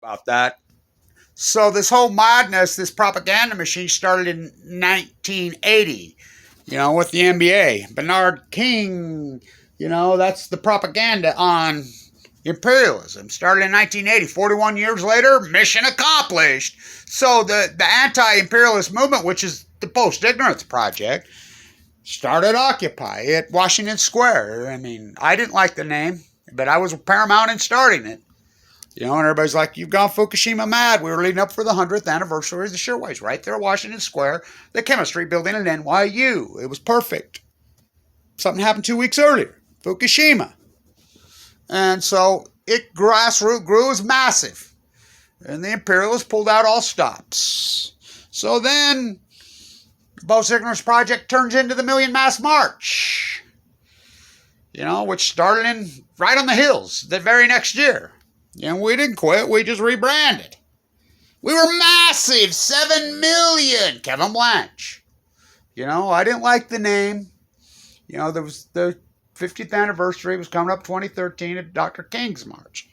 about that. So this whole madness, this propaganda machine started in 1980, with the NBA. Bernard King, that's the propaganda on imperialism. Started in 1980. 41 years later, mission accomplished. So the anti-imperialist movement, which is the Post-Ignorance Project, started Occupy at Washington Square. I mean, I didn't like the name, but I was paramount in starting it. And everybody's like, you've gone Fukushima mad. We were leading up for the 100th anniversary of the Shearways right there at Washington Square, the chemistry building at NYU. It was perfect. Something happened 2 weeks earlier, Fukushima. And so it grassroots grew, was massive. And the imperialists pulled out all stops. So then the Post-Ignorance Project turns into the Million Mass March, which started right on the hills the very next year. And we didn't quit, we just rebranded. We were massive, 7 million, Kevin Blanche. I didn't like the name. There was the 50th anniversary was coming up 2013 at Dr. King's March.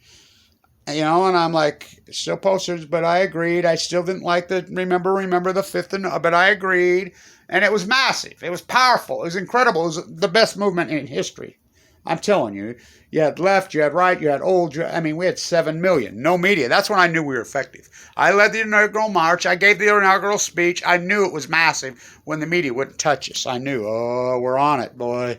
And I'm like, still posters, but I agreed. I still didn't like the remember the 5th, but I agreed. And it was massive. It was powerful. It was incredible. It was the best movement in history. I'm telling you. You had left, you had right, you had old. We had 7 million. No media. That's when I knew we were effective. I led the inaugural march. I gave the inaugural speech. I knew it was massive when the media wouldn't touch us. I knew, we're on it, boy.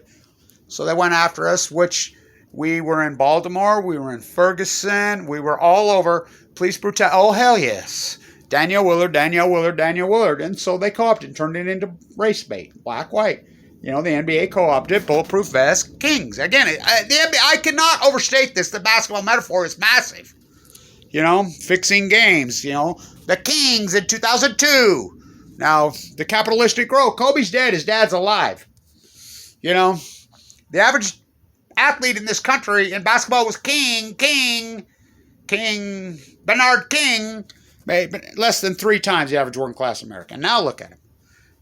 So they went after us, which we were in Baltimore. We were in Ferguson. We were all over. Police brutality. Oh, hell yes. Danielle Willard. And so they co-opted and turned it into race bait. Black, white. The NBA co-opted bulletproof vest, Kings. Again, the NBA, I cannot overstate this. The basketball metaphor is massive. Fixing games. The Kings in 2002. Now, the capitalistic growth. Kobe's dead. His dad's alive. The average athlete in this country in basketball was King, Bernard King, less than 3 times the average working class American. Now look at him.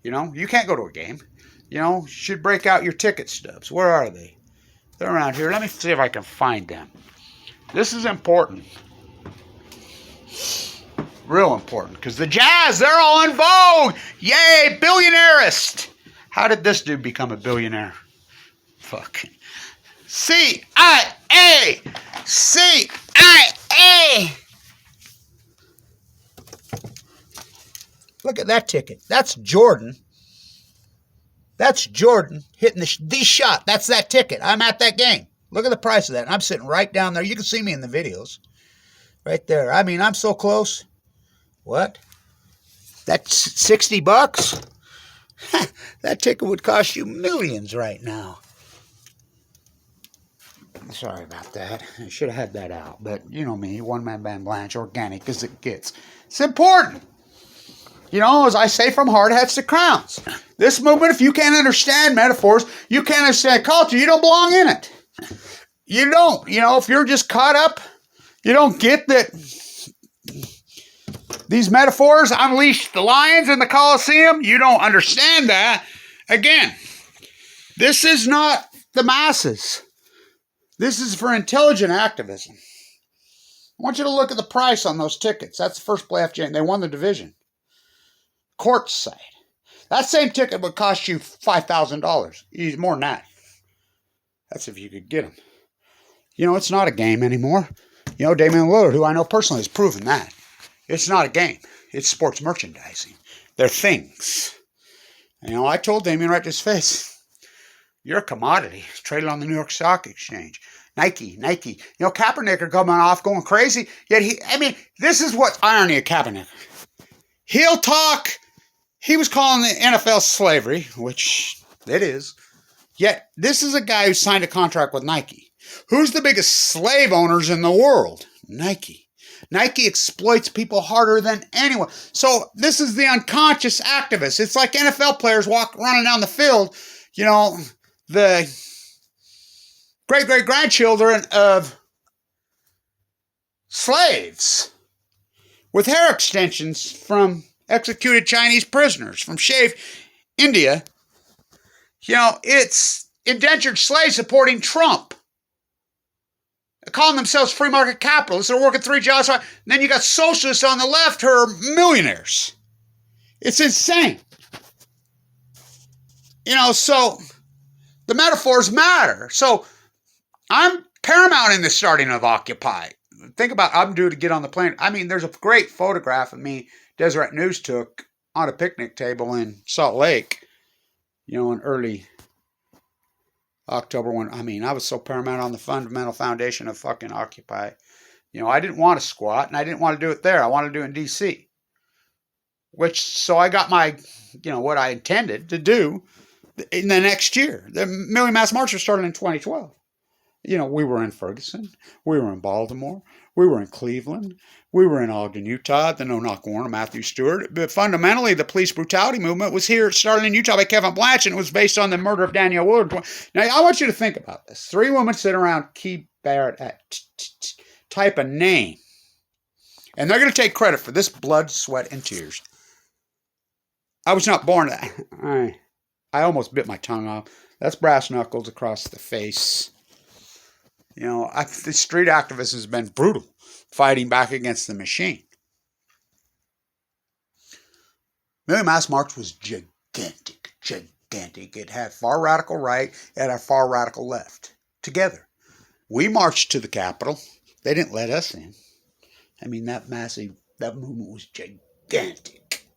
You can't go to a game. You should break out your ticket stubs. Where are they? They're around here. Let me see if I can find them. This is important. Real important. Because the Jazz, they're all in vogue. Yay, billionairist. How did this dude become a billionaire? Fuck. CIA. Look at that ticket. That's Jordan. Hitting the shot. That's that ticket. I'm at that game. Look at the price of that. I'm sitting right down there. You can see me in the videos. Right there. I'm so close. What? That's $60? That ticket would cost you millions right now. Sorry about that. I should have had that out. But you know me, one-man band Blanche, organic as it gets. It's important. As I say, from hard hats to crowns. This movement, if you can't understand metaphors, you can't understand culture, you don't belong in it. You don't. If you're just caught up, you don't get that these metaphors unleash the lions in the Colosseum. You don't understand that. Again, this is not the masses. This is for intelligent activism. I want you to look at the price on those tickets. That's the first playoff game. They won the division. Courtside. That same ticket would cost you $5,000. Even more than that. That's if you could get them. It's not a game anymore. Damian Lillard, who I know personally, has proven that. It's not a game. It's sports merchandising. They're things. I told Damian right to his face, you're a commodity. It's traded on the New York Stock Exchange. Nike. Kaepernick are coming off going crazy. Yet this is what irony of Kaepernick. He'll talk. He was calling the NFL slavery, which it is. Yet, this is a guy who signed a contract with Nike. Who's the biggest slave owners in the world? Nike. Nike exploits people harder than anyone. So, this is the unconscious activist. It's like NFL players running down the field, the great-great-grandchildren of slaves with hair extensions from executed Chinese prisoners from Shave, India. It's indentured slaves supporting Trump. calling themselves free market capitalists. They're working 3 jobs. And then you got socialists on the left who are millionaires. It's insane. So the metaphors matter. So I'm paramount in the starting of Occupy. Think about, I'm due to get on the plane. I mean, there's a great photograph of me Deseret News took on a picnic table in Salt Lake, in early October when, I was so paramount on the fundamental foundation of fucking Occupy. I didn't want to squat and I didn't want to do it there. I wanted to do it in D.C. So I got my, what I intended to do in the next year. The Million Mass March was started in 2012. We were in Ferguson. We were in Baltimore. We were in Cleveland. We were in Ogden, Utah, the no-knock warrant of Matthew Stewart. But fundamentally, the police brutality movement was here, started in Utah by Kevin Blanch, and it was based on the murder of Danielle Willard. Now, I want you to think about this. 3 women sit around Key Barrett, type a name, and they're going to take credit for this blood, sweat, and tears. I was not born that. I almost bit my tongue off. That's brass knuckles across the face. The street activism has been brutal, fighting back against the machine. Million Mass March was gigantic. It had far radical right, it had a far radical left. Together. We marched to the Capitol. They didn't let us in. That movement was gigantic.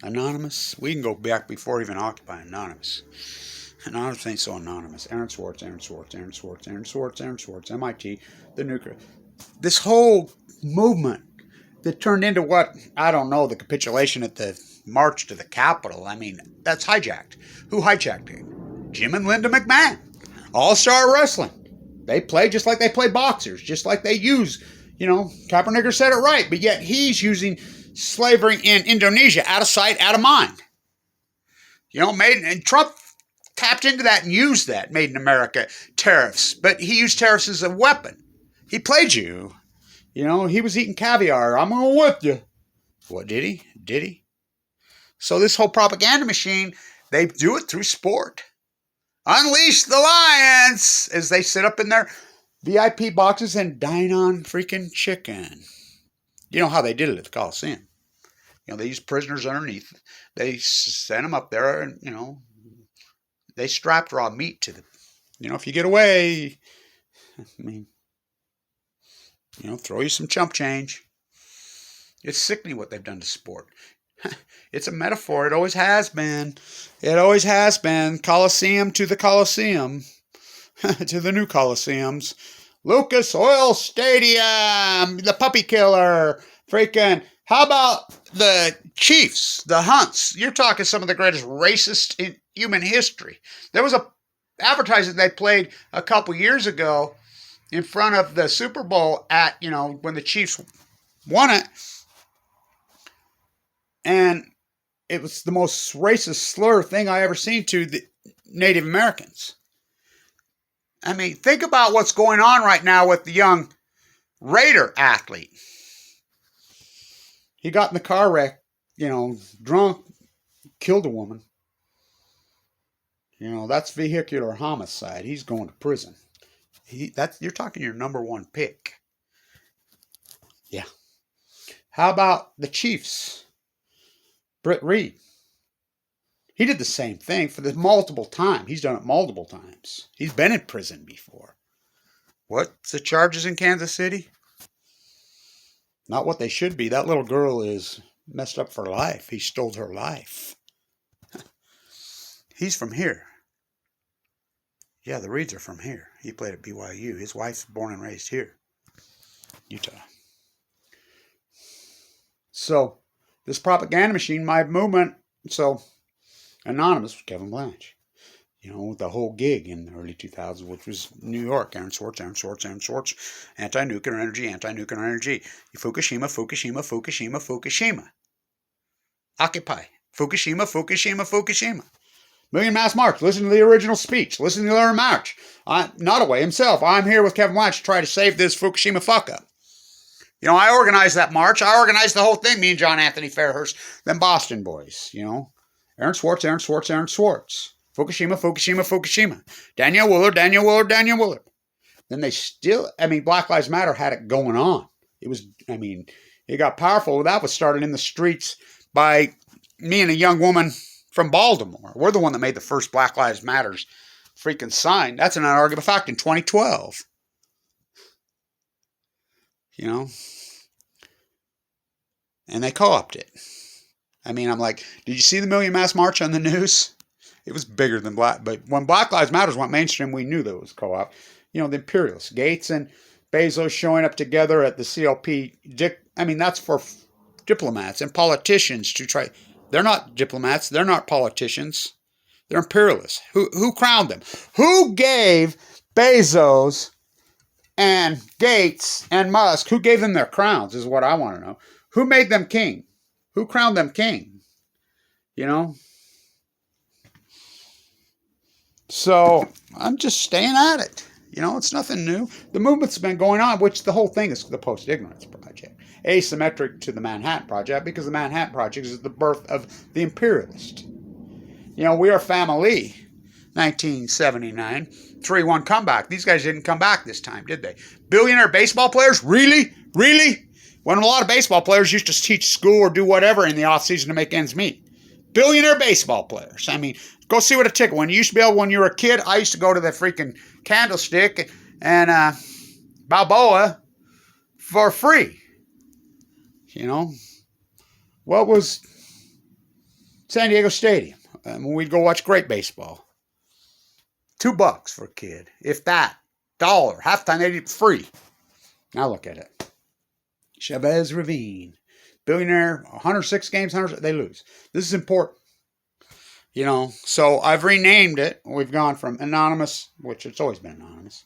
Anonymous. We can go back before even Occupy Anonymous. Anonymous ain't so anonymous. Aaron Swartz, MIT, the nuclear. This whole movement that turned into what, I don't know, the capitulation at the march to the Capitol. That's hijacked. Who hijacked it? Jim and Linda McMahon. All-Star Wrestling. They play just like they play boxers, just like they use, Kaepernick said it right, but yet he's using slavery in Indonesia out of sight, out of mind. And Trump tapped into that and used that, Made in America tariffs. But he used tariffs as a weapon. He played you. He was eating caviar. I'm going to whip you. What, did he? Did he? So this whole propaganda machine, they do it through sport. Unleash the lions as they sit up in their VIP boxes and dine on freaking chicken. You know how they did it at the Coliseum. They used prisoners underneath. They sent them up there and, they strapped raw meat to them. If you get away, throw you some chump change. It's sickening what they've done to sport. It's a metaphor. It always has been. It always has been. Coliseum to the Coliseum. To the new Coliseums. Lucas Oil Stadium. The puppy killer. Freaking. How about the Chiefs? The Hunts. You're talking some of the greatest racists in human history. There was a advertisement they played a couple years ago in front of the Super Bowl at, when the Chiefs won it. And it was the most racist slur thing I ever seen to the Native Americans. Think about what's going on right now with the young Raider athlete. He got in the car wreck, drunk, killed a woman. That's vehicular homicide. He's going to prison. You're talking your number 1 pick. Yeah. How about the Chiefs? Britt Reed. He did the same thing for the multiple time. He's done it multiple times. He's been in prison before. What's the charges in Kansas City? Not what they should be. That little girl is messed up for life. He stole her life. He's from here. Yeah, the Reeds are from here. He played at BYU. His wife's born and raised here. Utah. So, this propaganda machine, my movement, Anonymous was Kevin Blanch. The whole gig in the early 2000s, which was New York. Aaron Swartz. Anti-nuclear energy. Fukushima. Occupy. Fukushima. Million Mass March. Listen to the original speech. Listen to the other march. Nottoway himself. I'm here with Kevin Blanch to try to save this Fukushima fuck-up. I organized that march. I organized the whole thing, me and John Anthony Fairhurst, them Boston boys, Aaron Swartz. Fukushima. Danielle Willard. then they still, I mean, Black Lives Matter had it going on. It was, I mean, it got powerful. That was started in the streets by me and a young woman from Baltimore. We're the one that made the first Black Lives Matters freaking sign. That's an unarguable fact in 2012. You know? And they co-opted it. I mean, I'm like, did you see the Million Mass March on the news? It was bigger than Black, but when Black Lives Matters went mainstream, we knew that it was co-op. You know, the imperialists, Gates and Bezos showing up together at the CLP. I mean, that's for diplomats and politicians to try. They're not diplomats. They're not politicians. They're imperialists. Who crowned them? Who gave Bezos and Gates and Musk, who gave them their crowns is what I want to know. Who made them king? Who crowned them king? You know? So I'm just staying at it. You know, it's nothing new. The movement's been going on, which the whole thing is the Post-Ignorance Project. Asymmetric to the Manhattan Project, because the Manhattan Project is the birth of the imperialist. You know, We Are Family, 1979, 3-1 comeback. These guys didn't come back this time, did they? Billionaire baseball players? Really? Really? When a lot of baseball players used to teach school or do whatever in the offseason to make ends meet. Billionaire baseball players. I mean, go see what a ticket. When you used to be able, when you were a kid, I used to go to the freaking Candlestick and Balboa for free. You know, what was San Diego Stadium? When we'd go watch great baseball. $2 for a kid, if that. $1. Halftime they did free. Now look at it. Chavez Ravine. Billionaire, 106 games, they lose. This is important. You know, so I've renamed it. We've gone from anonymous, which it's always been anonymous.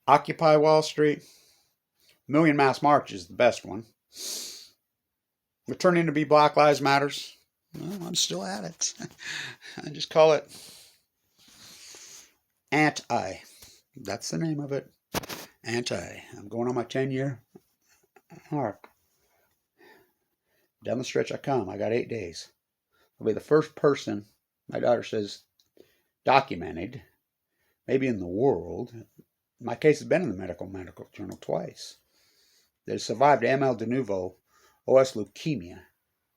Occupy Wall Street. Million Mass March is the best one. We're turning to be Black Lives Matters. Well, I'm still at it. I just call it anti. That's the name of it. Anti. I'm going on my 10-year mark. Down the stretch I come. I got 8 days. I'll be the first person, my daughter says, documented, maybe in the world. My case has been in the medical journal twice. That has survived ML de novo OS leukemia.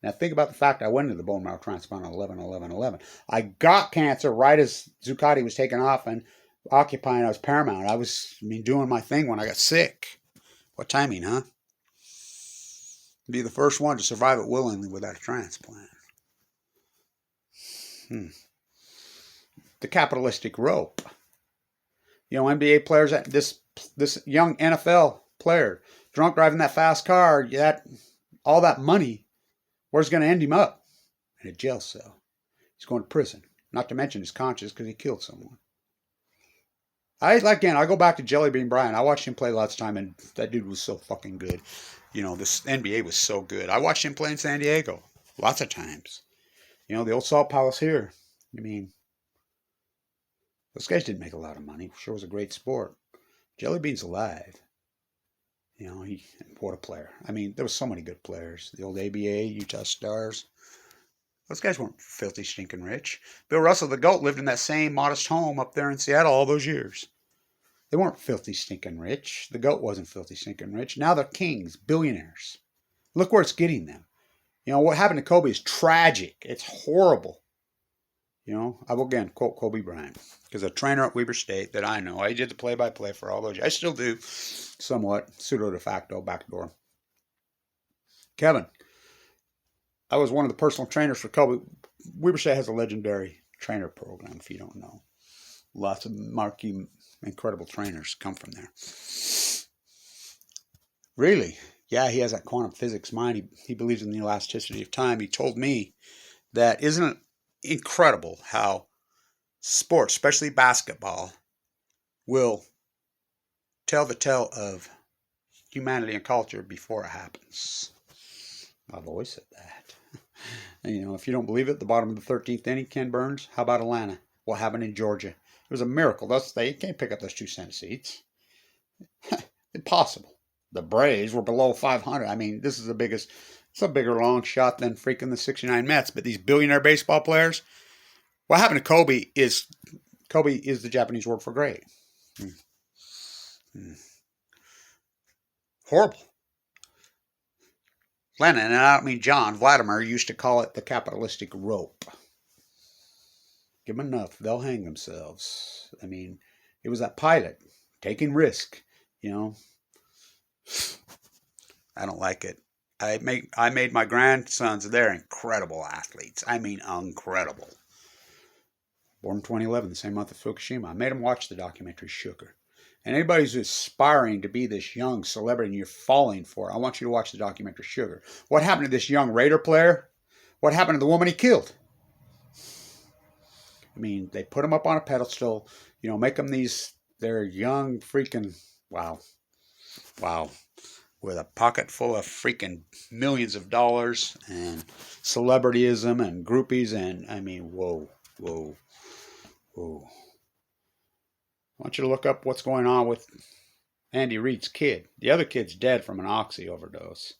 Now think about the fact I went into the bone marrow transplant on 11/11/11. I got cancer right as Zuccotti was taking off and occupying. I was paramount. I was doing my thing when I got sick. What timing, huh? Be the first one to survive it willingly without a transplant. The capitalistic rope. You know, NBA players, this young NFL player, drunk driving that fast car, all that money, where's going to end him up? In a jail cell. He's going to prison. Not to mention his conscience because he killed someone. I go back to Jelly Bean Bryant. I watched him play lots of time, and that dude was so fucking good. You know, this NBA was so good. I watched him play in San Diego lots of times. You know, the old Salt Palace here. I mean, those guys didn't make a lot of money. Sure was a great sport. Jelly Bean's alive. You know, what a player. I mean, there were so many good players. The old ABA, Utah Stars. Those guys weren't filthy, stinking rich. Bill Russell, the GOAT, lived in that same modest home up there in Seattle all those years. They weren't filthy, stinking rich. The GOAT wasn't filthy, stinking rich. Now they're kings, billionaires. Look where it's getting them. You know, what happened to Kobe is tragic. It's horrible. You know, I will again quote Kobe Bryant. Because a trainer at Weber State that I know, I did the play-by-play for all those years. I still do, somewhat, pseudo-de facto, backdoor. Kevin, I was one of the personal trainers for Kobe. Weber State has a legendary trainer program, if you don't know. Lots of marquee, incredible trainers come from there. Really? Yeah, he has that quantum physics mind. He believes in the elasticity of time. He told me that, isn't it incredible how sports, especially basketball, will tell the tale of humanity and culture before it happens. I've always said that. And, you know, if you don't believe it, the bottom of the 13th inning, Ken Burns, how about Atlanta? What happened in Georgia? It was a miracle. They can't pick up those 2 Senate seats. Impossible. The Braves were below 500. I mean, this is it's a bigger long shot than freaking the 69 Mets. But these billionaire baseball players, what happened to Kobe is Kobe is the Japanese word for great. Horrible. Lenin, and I don't mean John, Vladimir used to call it the capitalistic rope. Give them enough, they'll hang themselves. I mean, it was that pilot taking risk, you know. I don't like it. I made my grandsons, they're incredible athletes. I mean, incredible. Born in 2011, the same month of Fukushima. I made them watch the documentary Sugar. And anybody who's aspiring to be this young celebrity and you're falling for it, I want you to watch the documentary Sugar. What happened to this young Raider player? What happened to the woman he killed? I mean, they put them up on a pedestal, you know, make them they're young freaking, wow, with a pocket full of freaking millions of dollars and celebrityism and groupies and, I mean, whoa. I want you to look up what's going on with Andy Reid's kid. The other kid's dead from an oxy overdose.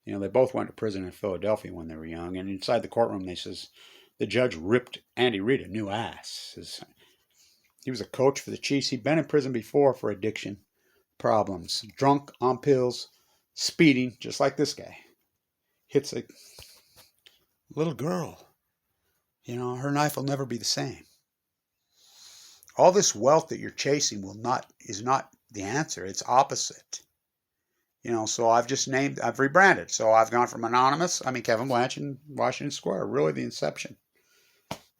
You know, they both went to prison in Philadelphia when they were young, and inside the courtroom, they says the judge ripped Andy Reid a new ass. He was a coach for the Chiefs. He'd been in prison before for addiction problems. Drunk, on pills, speeding, just like this guy. Hits a little girl. You know, her life will never be the same. All this wealth that you're chasing is not the answer. It's opposite. You know, so I've rebranded. So I've gone from anonymous, Kevin Blanch in Washington Square, really the inception,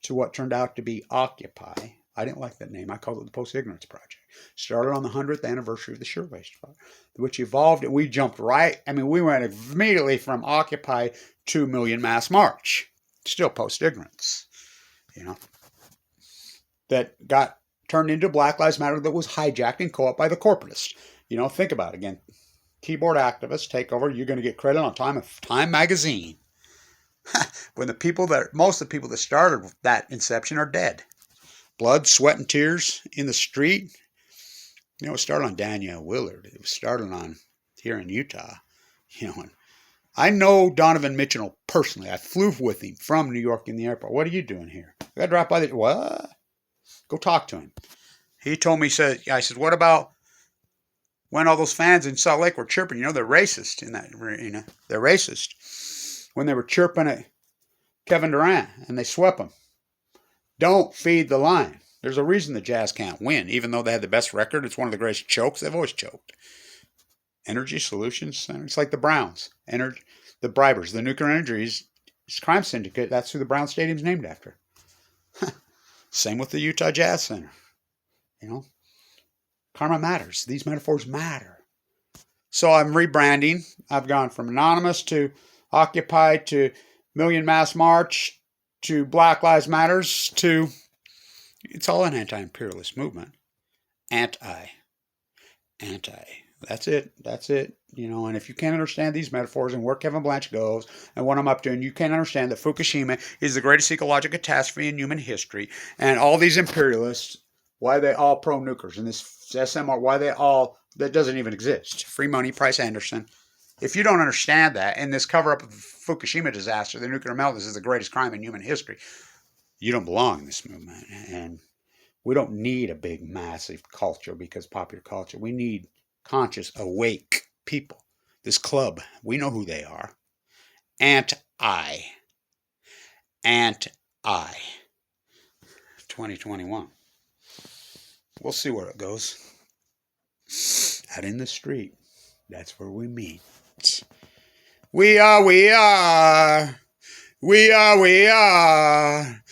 to what turned out to be Occupy. I didn't like that name. I called it the Post-Ignorance Project. Started on the 100th anniversary of the Shirtwaist Fire, which evolved, and we jumped right. We went immediately from Occupy to Million Mass March. Still post-ignorance, you know, that got turned into Black Lives Matter that was hijacked and co-opted by the corporatists. You know, think about it again. Keyboard activists take over. You're going to get credit on Time magazine. When most of the people that started that inception are dead. Blood, sweat, and tears in the street. You know, it started on Danielle Willard. It was started on here in Utah. You know, and I know Donovan Mitchell personally. I flew with him from New York in the airport. What are you doing here? I got to drop by what? Go talk to him. He told me, I said, what about when all those fans in Salt Lake were chirping? You know, they're racist in that arena. They're racist. When they were chirping at Kevin Durant and they swept him. Don't feed the line. There's a reason the Jazz can't win. Even though they had the best record, it's one of the greatest chokes. They've always choked. Energy Solutions Center. It's like the Browns. The Bribers. The nuclear energy crime syndicate. That's who the Brown Stadium's named after. Same with the Utah Jazz Center. You know, karma matters. These metaphors matter. So I'm rebranding. I've gone from anonymous to Occupy to Million Mass March to Black Lives Matters to, it's all an anti-imperialist movement. Anti. That's it. You know, and if you can't understand these metaphors and where Kevin Blanch goes and what I'm up to, and you can't understand that Fukushima is the greatest ecological catastrophe in human history, and all these imperialists, why they all pro-nukers, and this SMR, why they all, that doesn't even exist. Free money, Price Anderson. If you don't understand that, and this cover-up of the Fukushima disaster, the nuclear meltdown is the greatest crime in human history, you don't belong in this movement. And we don't need a big, massive culture because popular culture. We need conscious, awake people. This club, we know who they are. Anti. 2021. We'll see where it goes. Out in the street. That's where we meet. We are. We are.